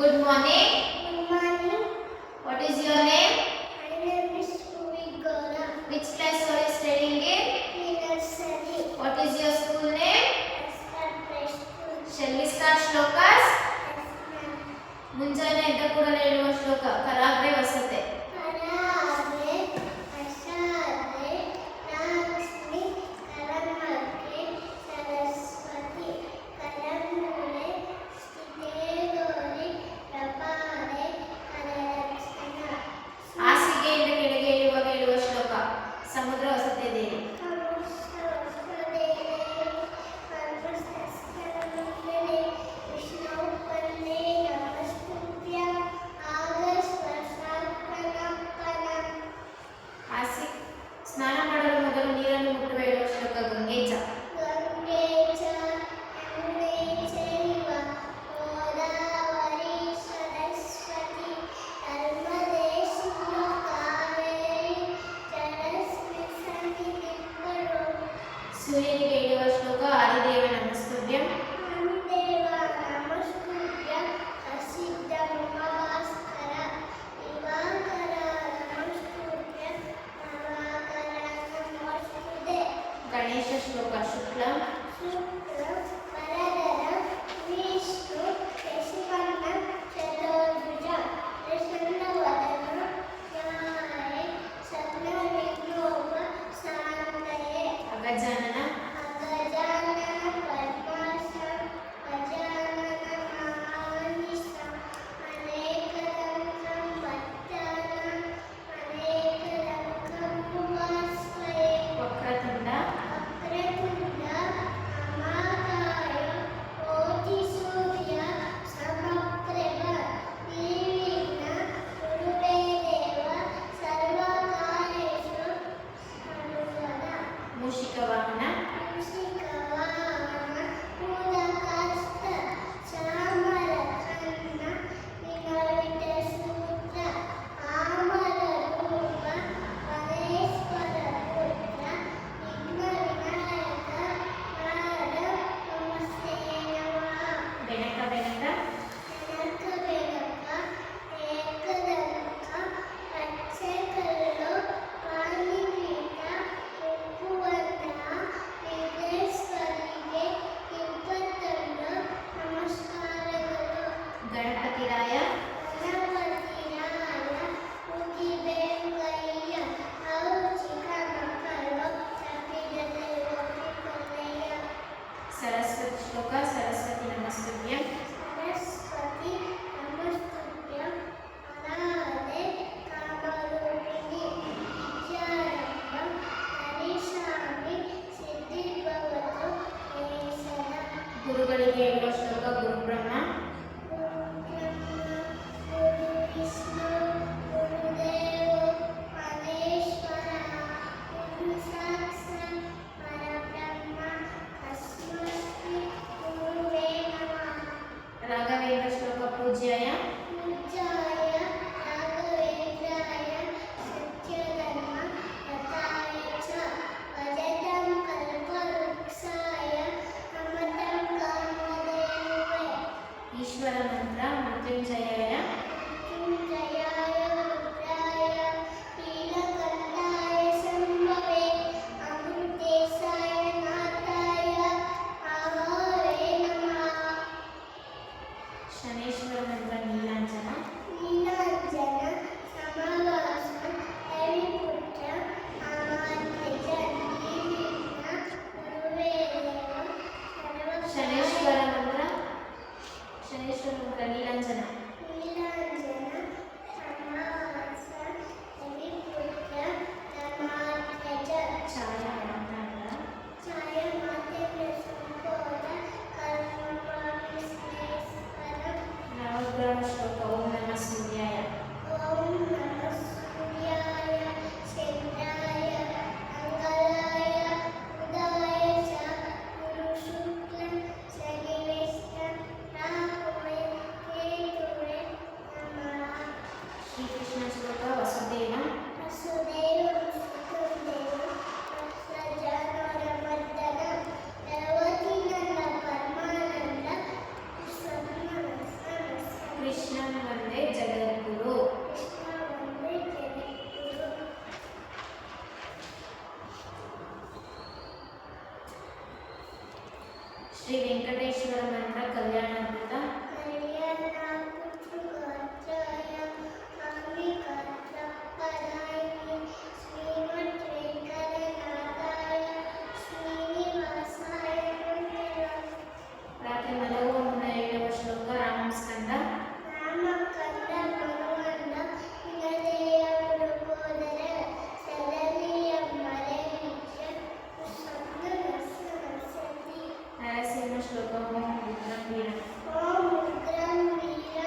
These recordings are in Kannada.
Good morning. Good morning. What is your name? My name is Bhuvik Gaura. Which class are you studying in? In nursery. What is your school name? Start play school. Shall we start shlokas? Yes, ma'am. ಮುಂಜಾನೆ ಎದ್ದ ಕೂಡಲೇ ಹೇಳುವ ಶ್ಲೋಕ ಕರಾಗ್ರೆ ವಸತೆ. ಕರಾಗ್ರೆ ವಸತೆ ಲಕ್ಷ್ಮಿ ಕರಮಕ್ಕೆ ಸರಸ್ವತಿ ಕರಮೂಲೆ ಸ್ಥಿತೇ ಗೌರಿ ಪ್ರಪಾದೆ ಕರರಕ್ಷಣ. ಹಾಸಿಗೆಯಿಂದ ಕೆಳಗೆ ಇಳಿಯುವಾಗ ಹೇಳುವ ಶ್ಲೋಕ ಸಮುದ್ರ ವಸತೆ ದೇವಿ. ಸ್ನಾನ ಮಾಡಲು ಮೊದಲು ನೀರನ್ನು ಮುಟ್ಟುವ ಹೇಳುವ ಶ್ಲೋಕ ಗಂಗೆಚ. ಸೂರ್ಯನಿಗೆ ಇಡುವ ಶ್ಲೋಕ ಆದಿದೇವ ನಮಸ್ತುಭ್ಯಂ. ಗಣೇಶ ಶ್ಲೋಕ ಶುಕ್ಲಂ ಅಗಜಾನನ ವಕ್ರತುಂಡ ಮೂಷಿಕ ವಾಹನ ಬೆನಕ ಬೆನಕ ಗಣಪತಿ ರಾಯ ಸರಸ್ವತಿ ಶ್ಲೋಕ ಸರಸ್ವತಿ ನಮಸ್ತುಭ್ಯಂ. ಗುರುಗಳಿಗೆ ಹೇಳುವ ಶ್ಲೋಕ ಗುರು ಬ್ರಹ್ಮ ರಾಘವೇಂದ್ರ ಶ್ಲೋಕ ಪೂಜ್ಯಾಯ ಈಶ್ವರ ಮಂತ್ರ ಮೃತ್ಯುಂಜಯಾಯ ಶನೇಶ್ವರ ಮಂತ್ರ ನೀಲಾಂಜನ ಶನೇಶ್ವರ ಮಂತ್ರ ನೀಲಾಂಜನ కృష్ణం వందే జగద్గురు. కృష్ణ వందే జగద్గురు. శ్రీ వెంకటేశ్వర మంత్ర కళ్యాణామృత. కళ్యాణాపుత్రుగాత్రాయ కామికాత్రపదాయ శ్రీమద్ వెంకటనాథాయ శ్రీనివాసాయ మంగళం. రాత్రి 437వ శ్లోక రామం స్కంద. రామకంద మనువంద వినదేయ మృగోదర సదనీయ మరేమిచ్చ సందు నస్సు నస్సతి. నరసింహ శ్లోకం ఓం రుద్రం వీరం. ఓం ఉగ్రం వీర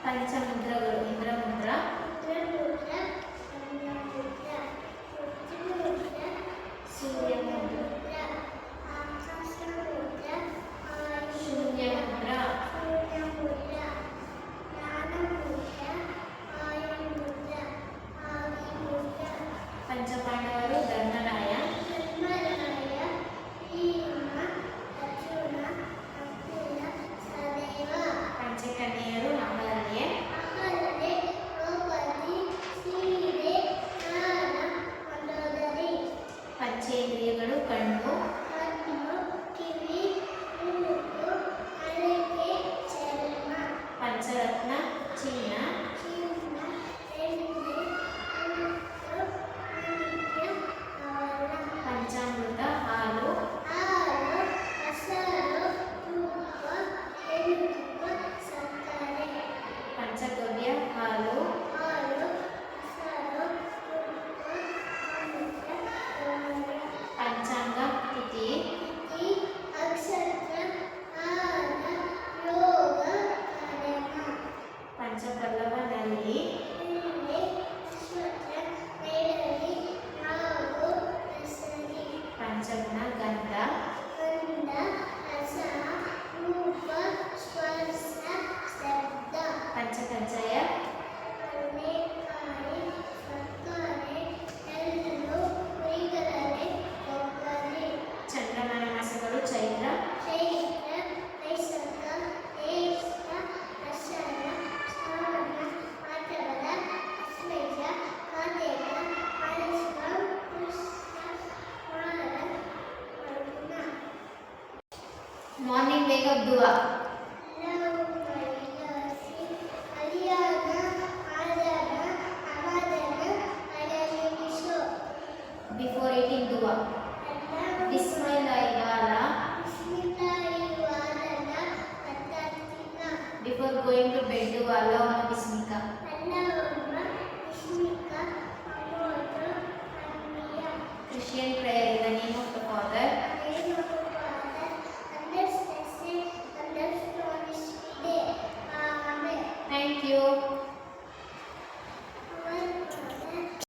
ಪಂಚಮುದ್ರಗಳು ಇಂದ್ರಮುದ್ರ, ರುದ್ರಮುದ್ರ, ಅನ್ನಮುದ್ರ, ರುದ್ರಮುದ್ರ, ಸೂರ್ಯಮುದ್ರ, ಆಕಾಶಮುದ್ರ, ಶೂನ್ಯಮುದ್ರ, ಶೂನ್ಯಮುದ್ರ, ಜ್ಞಾನಮುದ್ರ, ಆಯುರ್ಮುದ್ರ, ಆಗಿಮುದ್ರ, ಪಂಚಪಾಂಡವರು ಧರ್ಮರಾಯ, ಧರ್ಮರಾಯ, ಭೀಮ, ಅರ್ಜುನ, ನಕುಲ, ಸಹದೇವ, ಪಂಚಕನ್ಯೆಯರು ಅಹಲ್ಯೆ, ಅಹಲ್ಯೆ, ದ್ರೌಪದಿ, ಸೀತೆ, ಜ್ಞಾನ, ಮಂಡೋದರಿ, ಪಂಚೇಂದ್ರಿಯಗಳು ಕಣ್ಣು, ಕಣ್ಣು, ಕಿವಿ, ಮೂಗು, ನಾಲಿಗೆ, ಚರ್ಮ, ಪಂಚರತ್ನ ಚಿನ್ನ, ಚಿನ್ನ, ಎಣ್ಣೆ, ಉಪ್ಪು, ಮಾಣಿಕ್ಯ, ಹವಳ, ಪಂಚಾಮೃತ ಹಾಲು, ಹಾಲು, ಮೊಸರು, ತುಪ್ಪ, ಜೇನುತುಪ್ಪ, ಸಕ್ಕರೆ, ಪಂಚಗವ್ಯ ಹಾಲು, ಹಾಲು, ಮೊಸರು, ತುಪ್ಪ, ಮಾಣಿಕ್ಯ, ಹವಳ, ಪಂಚಾಂಗ ತಿಥಿ, ತಿಥಿ, ನಕ್ಷತ್ರ, ಕಾಲ, ಯೋಗ, ಕರ್ಮ, ಪಂಚಪಲ್ಲವ ನಲ್ಲಿ, ನಲ್ಲಿ, ನಕ್ಷತ್ರ, ಬೆಳಗಿ, ನಾಗು, ಹೆಸರಿ, ಪಂಚಗುಣ ಗಂಧ, ಗಂಧ, ರಸ, ರೂಪ, ಸ್ಪರ್ಶ, ಶಬ್ದ, ಪಂಚಕಜ್ಜಾಯ, ಕಡಲೆಕಾಯಿ, ಸಕ್ಕರೆ, ಎಳ್ಳು, ಹುರಿಗಡಲೆ, ಕೊಬ್ಬರಿ, ಚಂದ್ರಮಾನ ಮಾಸಗಳು ಚೈತ್ರ, ಚೈತ್ರ, ವೈಶಾಖ, ಜ್ಯೇಷ್ಠ, ಆಷಾಢ, ಶ್ರಾವಣ, ಭಾದ್ರಪದ, ಆಶ್ಲೇಷ, ಕಾರ್ತಿಕ, ಮಾಘ, ಪುಷ್ಯ, ಮಾಘ, ಫಲ್ಗುಣ. ಮಾರ್ನಿಂಗ್ ವೇಕಪ್ ದುವಾ. ನಾವು ಮೈಲಾಸಿ, Haryana, ಆದಾನ, ಅಮಾದಾನ, ಅಡಲಿಮಿಷು. Before eating dua. Bismillahirrahmanirrahim. ಬಿಸ್ಮಿಲ್ಲಾಹಿರ್ರಹಮಾನಿರ್ರಹೀಮ್. ಪದ್ಧತಿನ Before going to bed dua. Allahumma bismika. ಅಲ್ಲಹುಮ್ಮ ಬಿಸ್ಮಿಕ ಅಮೋತು ಅನ್ನಿಯ. Christian prayer in the name of the Father, name of the Father, and the Son, and the Holy Spirit. Amen. thank you.